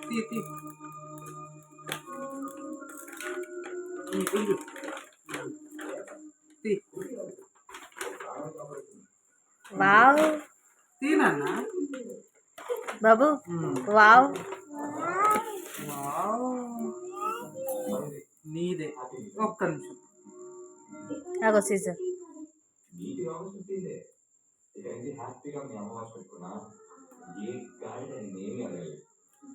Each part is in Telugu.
తీ తీ గుంజు తీ వావ్ తీనన్నా బాబు వావ్ వావ్ నీదే ఒక్క నిమిషం అగో సీజర్ హ్యాపీగా మీ అమ్మ పెట్టుకున్నా ఏ గాడి ఏమీ అడగలేదు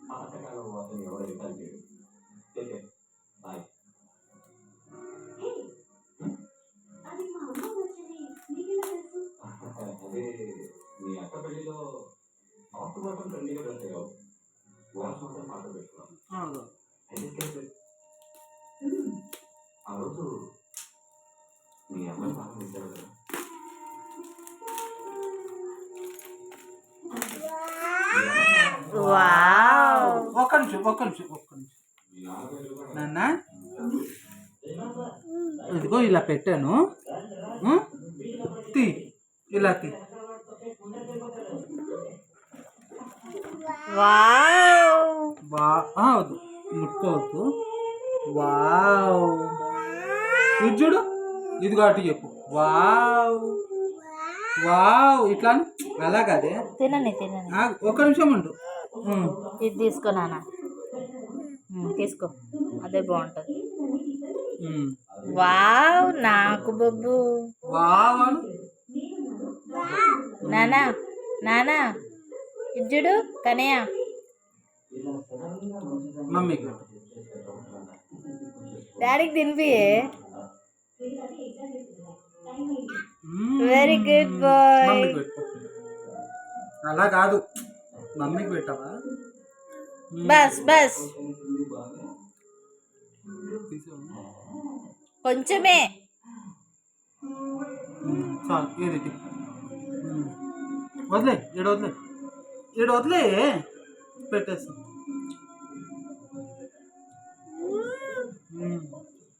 పాతకాలం వాసన ఎవరు రికార్డ్ చేయదు బాయ్ అదే మీ అక్క పెళ్లిలో ఆఫ్ మాత్రం ట్రెండింగ్గా డ్రెస్ అయ్యావు వాచ్ మాత్రం పాట పెట్టుకున్నాం ఆ రోజు మీ అమ్మాయి పాట పెట్టారు కదా వావ్ ఒక్క నిమిషం నాన్న ఇదిగో ఇలా పెట్టాను తీ ఇలా తీ వావ్ వద్దు ముట్టుకోవద్దు వావ్ ఇది చూడు ఇదిగో అటు చెప్పు వావ్ వావ్ ఇట్లా అలా కాదే తినండి ఒక్క నిమిషం ఉండు ఇది తీసుకో నాన్న తీసుకో అదే బాగుంటుంది వావ్ నాకు బొబ్బు వావ్ అను నానా ఇజ్జుడు కనయ్య మమ్మీకి డాడీకి తినిపియే వెరీ గుడ్ బాయ్ మమ్మీకి పెట్టు అలా కాదు మమ్మీకి పెట్టవా బస్ కొంచెమే చాలు ఏది వదిలే ఏడు వదిలే పెట్టేస్తాం